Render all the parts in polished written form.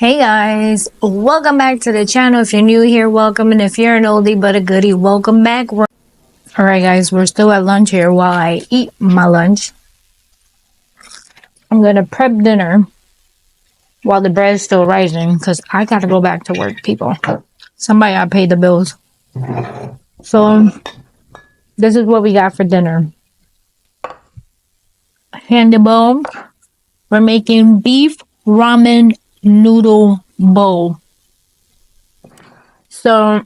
Hey guys, welcome back to the channel. If you're new here, welcome, and if you're an oldie but a goodie, welcome back. Alright guys, we're still at lunch here while I eat my lunch. I'm gonna prep dinner while the bread is still rising because I gotta go back to work, people. Somebody gotta pay the bills. So this is what we got for dinner. Handy bowl. We're making beef ramen noodle bowl. So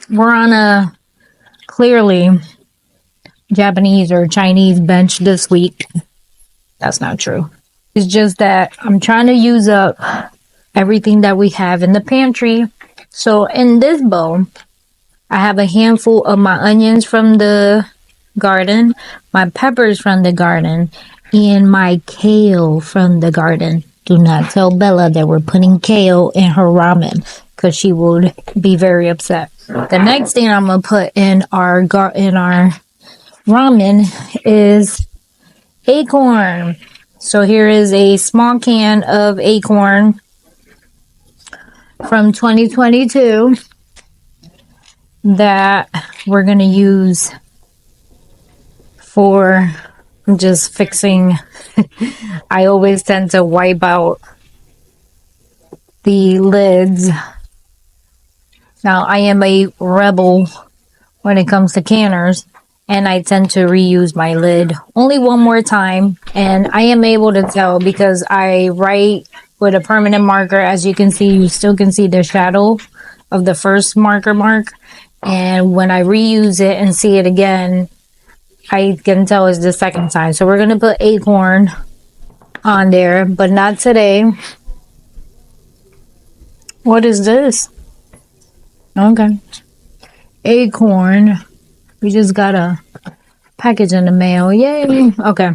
we're on a clearly Japanese or Chinese bench this week. That's not true. It's just that I'm trying to use up everything that we have in the pantry. So in this bowl, I have a handful of my onions from the garden, my peppers from the garden, and my kale from the garden. Do not tell Bella that we're putting kale in her ramen because she would be very upset. The next thing I'm gonna put in our ramen is acorn. So here is a small can of acorn from 2022 that we're gonna use for just fixing. I always tend to wipe out the lids. Now I am a rebel when it comes to canners, and I tend to reuse my lid only one more time, and I am able to tell because I write with a permanent marker. As you can see, you still can see the shadow of the first mark, and when I reuse it and see it again, I can tell it's the second time. So we're gonna put acorn on there, but not today. What is this? Okay, acorn. We just got a package in the mail. Yay. Okay.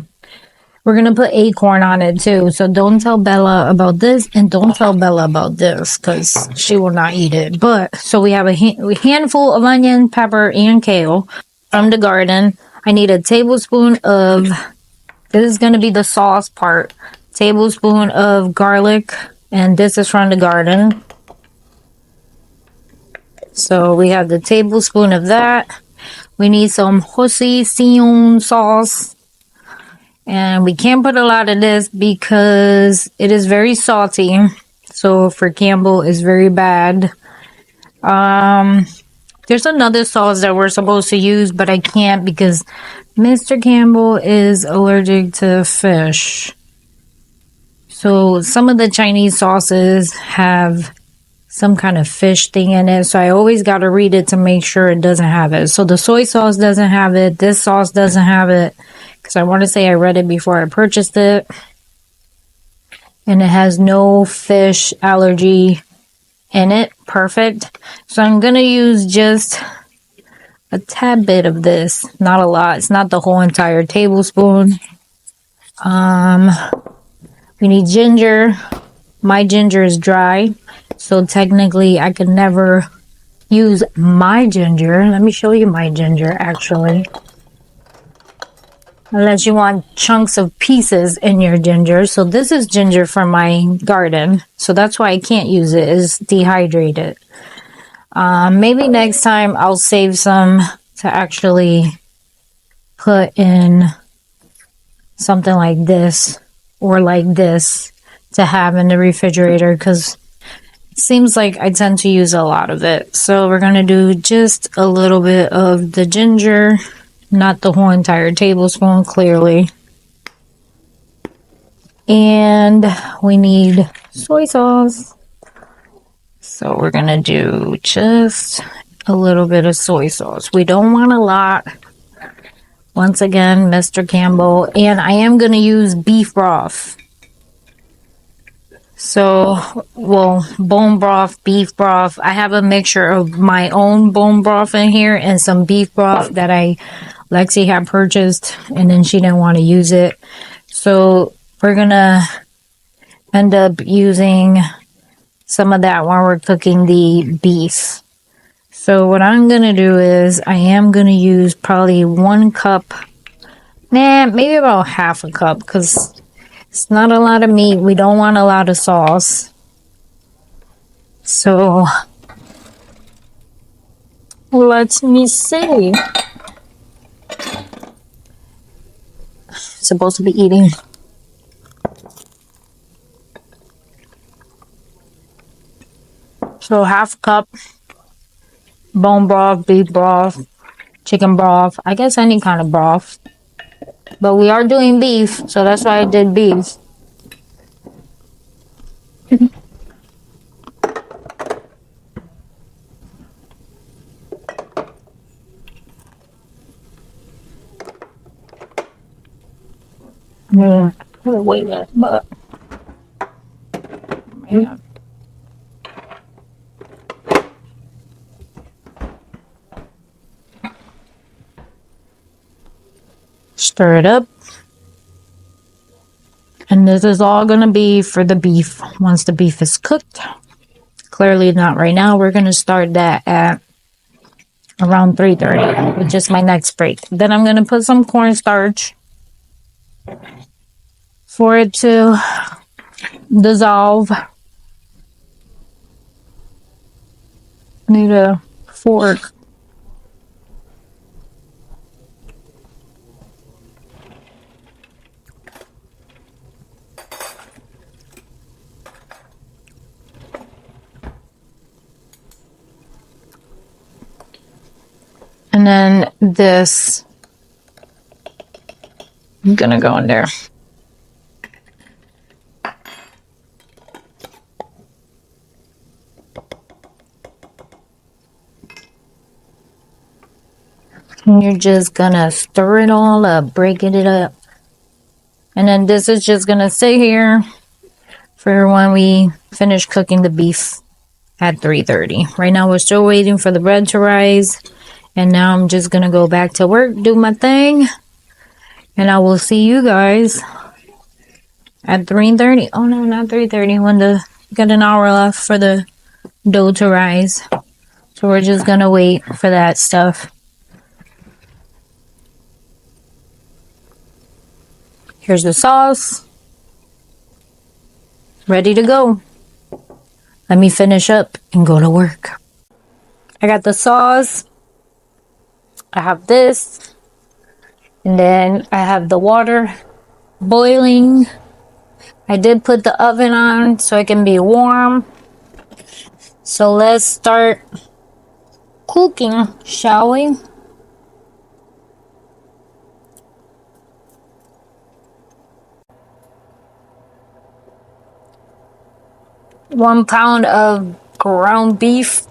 We're going to put acorn on it too. So don't tell Bella about this and don't tell Bella about this because she will not eat it. But so we have a handful of onion, pepper, and kale from the garden. I need a tablespoon of, this is going to be the sauce part, tablespoon of garlic. And this is from the garden. So we have the tablespoon of that. We need some hoisin sauce. And we can't put a lot of this because it is very salty. So for Campbell, it's very bad. There's another sauce that we're supposed to use, but I can't because Mr. Campbell is allergic to fish. So some of the Chinese sauces have some kind of fish thing in it, so I always got to read it to make sure it doesn't have it. So the soy sauce doesn't have it, this sauce doesn't have it, because I want to say I read it before I purchased it, and it has no fish allergy in it. Perfect. So I'm gonna use just a tad bit of this, not a lot. It's not the whole entire tablespoon. We need ginger. My ginger is dry, so technically I could never use my ginger. Let me show you my ginger, actually. Unless you want chunks of pieces in your ginger. So this is ginger from my garden. So that's why I can't use it. It's dehydrated. Maybe next time I'll save some to actually put in something like this or like this to have in the refrigerator, because it seems like I tend to use a lot of it. So we're going to do just a little bit of the ginger, not the whole entire tablespoon, clearly. And we need soy sauce. So we're going to do just a little bit of soy sauce. We don't want a lot. Once again, Mr. Campbell. And I am going to use beef broth. So, well, bone broth, beef broth. I have a mixture of my own bone broth in here and some beef broth that Lexi had purchased, and then she didn't want to use it. So we're gonna end up using some of that while we're cooking the beef. So what I'm gonna do is I am gonna use probably 1 cup, maybe about half a cup, because it's not a lot of meat. We don't want a lot of sauce. So let me see. Supposed to be eating. So half cup bone broth, beef broth, chicken broth. I guess any kind of broth. But we are doing beef, so that's why I did beef. Wait a minute, but yeah. Stir it up. And this is all gonna be for the beef once the beef is cooked. Clearly not right now. We're gonna start that at around 3:30, which is my next break. Then I'm gonna put some cornstarch for it to dissolve. Need a fork. And then this, I'm gonna go in there. And you're just gonna stir it all up, breaking it up. And then this is just gonna sit here for when we finish cooking the beef at 3:30. Right now we're still waiting for the bread to rise. And now I'm just gonna go back to work, do my thing. And I will see you guys at 3:30. Oh no, not 3:30. When got an hour left for the dough to rise. So we're just gonna wait for that stuff. Here's the sauce. Ready to go. Let me finish up and go to work. I got the sauce. I have this. And then I have the water boiling. I did put the oven on so it can be warm. So let's start cooking, shall we? One pound of ground beef.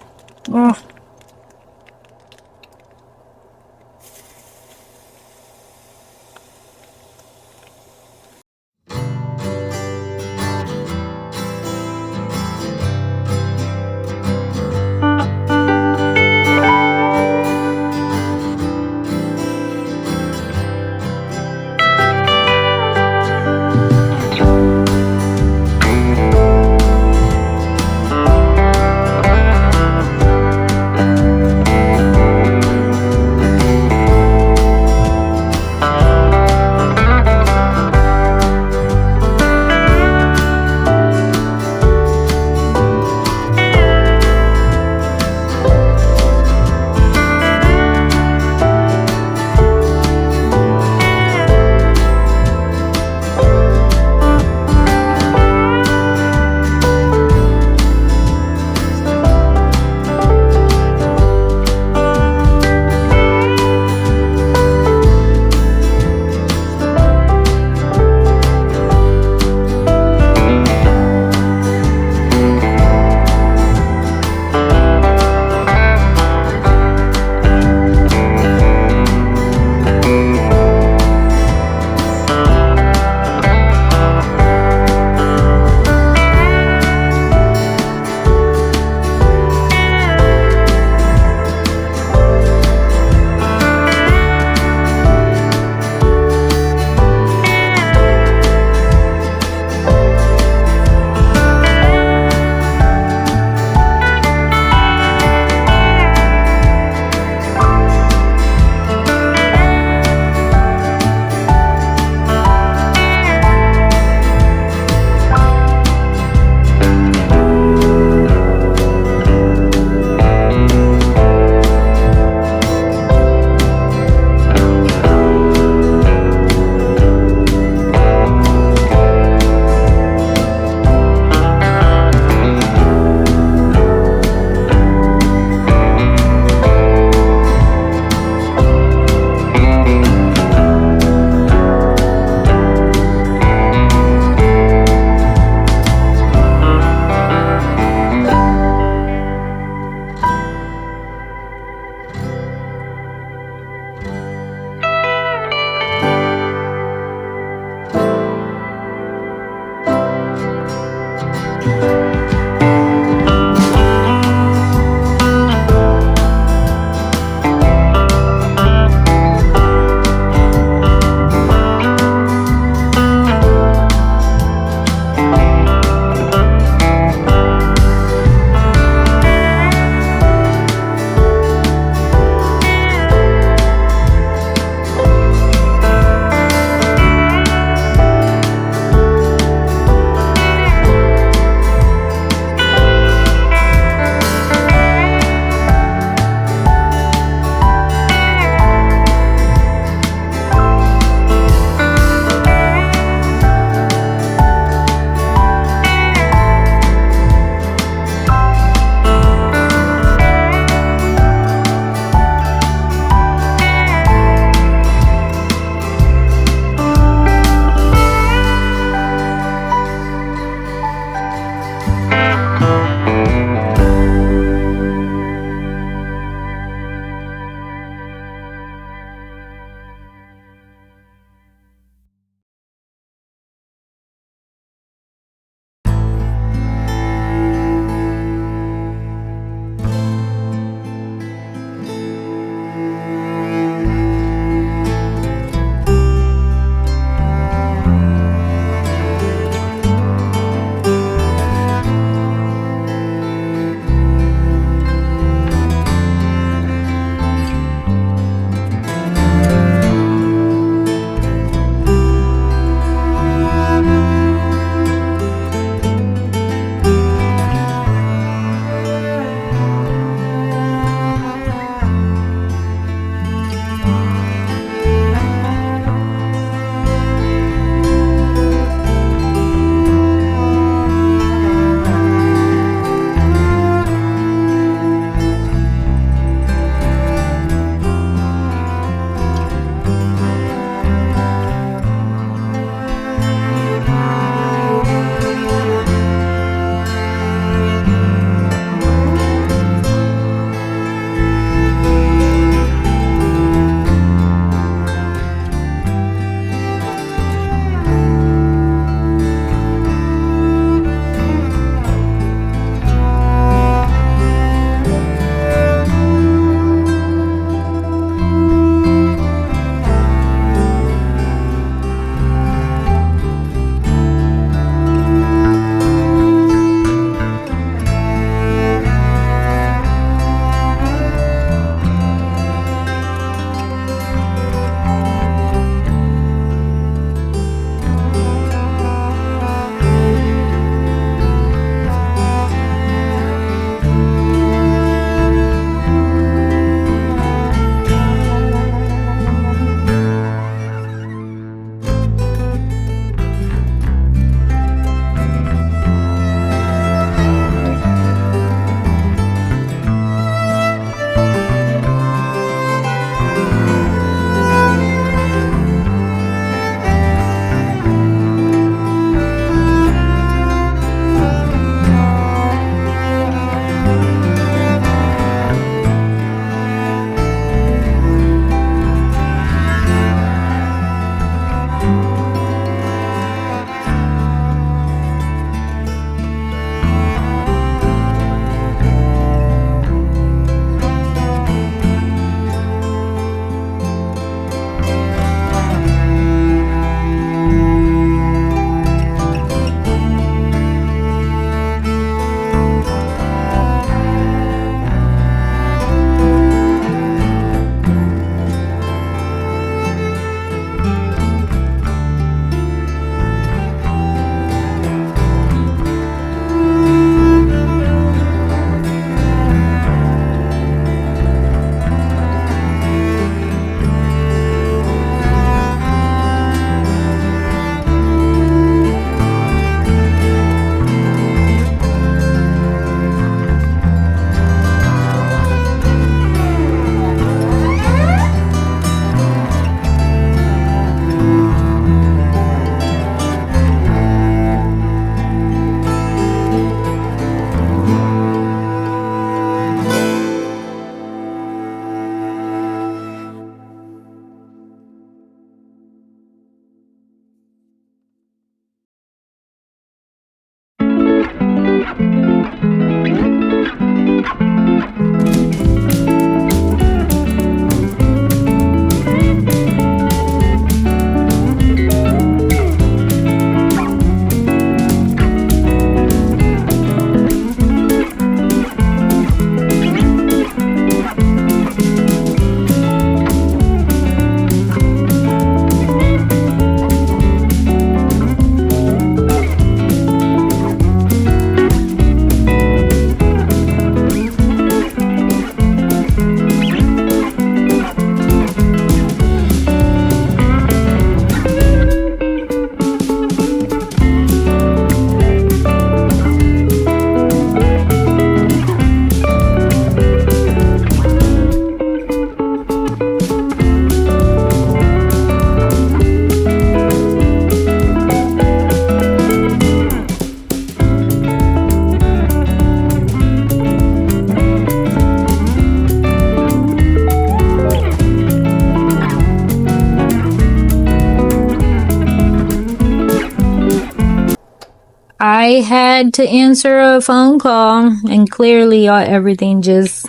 I had to answer a phone call, and clearly everything just,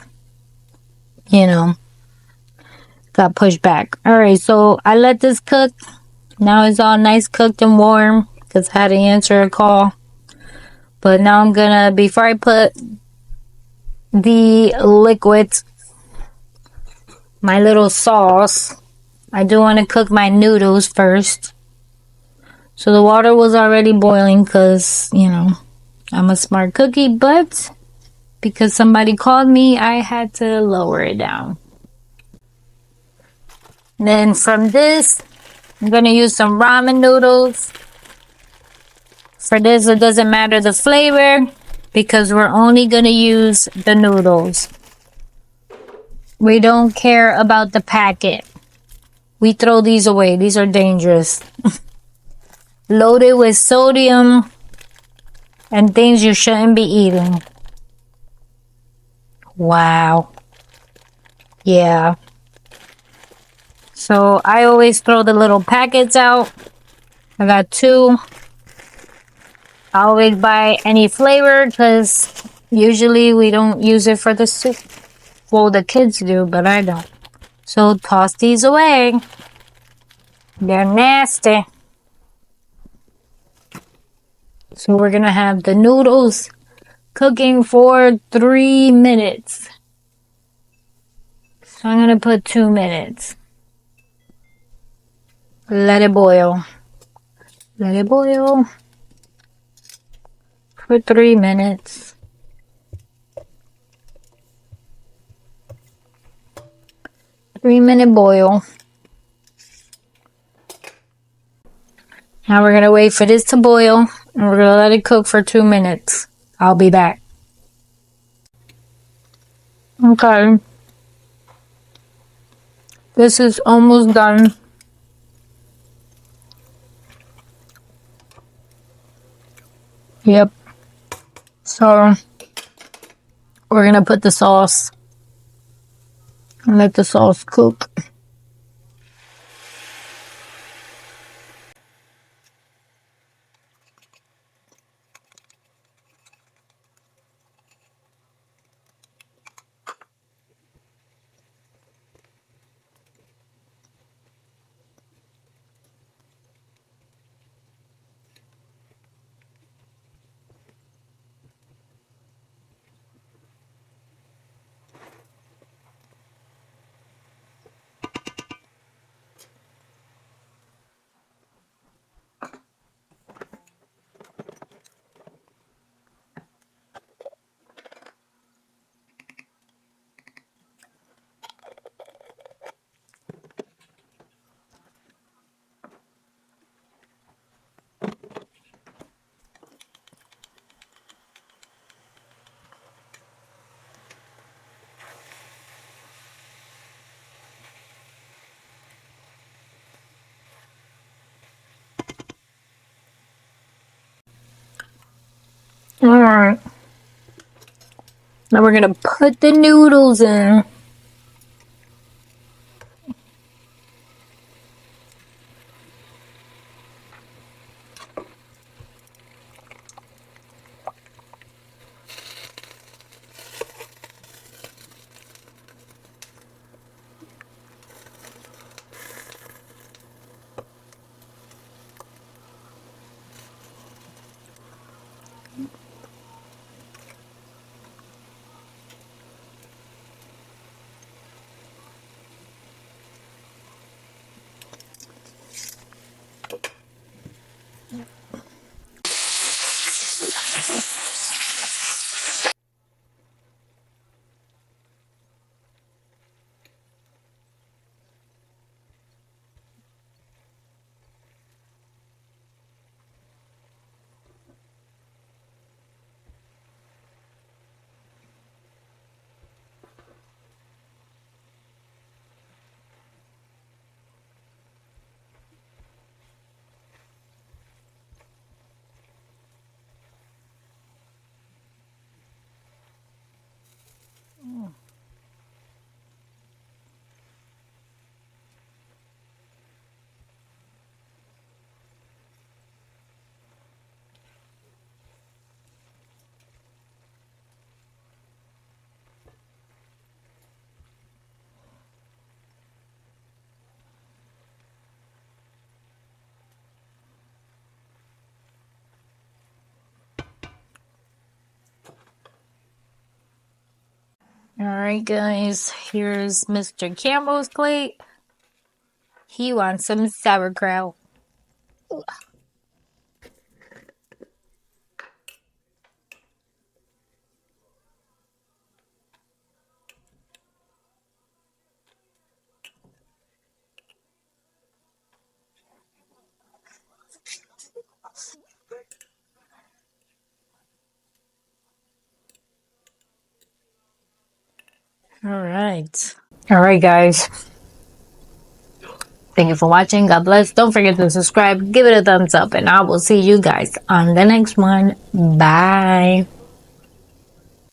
you know, got pushed back. Alright, so I let this cook. Now it's all nice cooked and warm because I had to answer a call. But now I'm gonna, before I put the liquids, my little sauce, I do want to cook my noodles first. So the water was already boiling because, you know, I'm a smart cookie, but because somebody called me, I had to lower it down. Then from this, I'm going to use some ramen noodles. For this, it doesn't matter the flavor because we're only going to use the noodles. We don't care about the packet. We throw these away. These are dangerous. Loaded with sodium and things you shouldn't be eating. Wow. Yeah. So I always throw the little packets out. I got 2. I always buy any flavor because usually we don't use it for the soup. Well, the kids do, but I don't. So toss these away. They're nasty. So we're going to have the noodles cooking for 3 minutes. So I'm going to put 2 minutes. Let it boil. Let it boil for 3 minutes. 3-minute boil. Now we're going to wait for this to boil and we're going to let it cook for 2 minutes. I'll be back. Okay. This is almost done. Yep. So we're going to put the sauce and let the sauce cook. Alright. Now we're going to put the noodles in. Alright guys, here's Mr. Campbell's plate. He wants some sauerkraut. Alright guys. Thank you for watching. God bless. Don't forget to subscribe. Give it a thumbs up. And I will see you guys on the next one. Bye.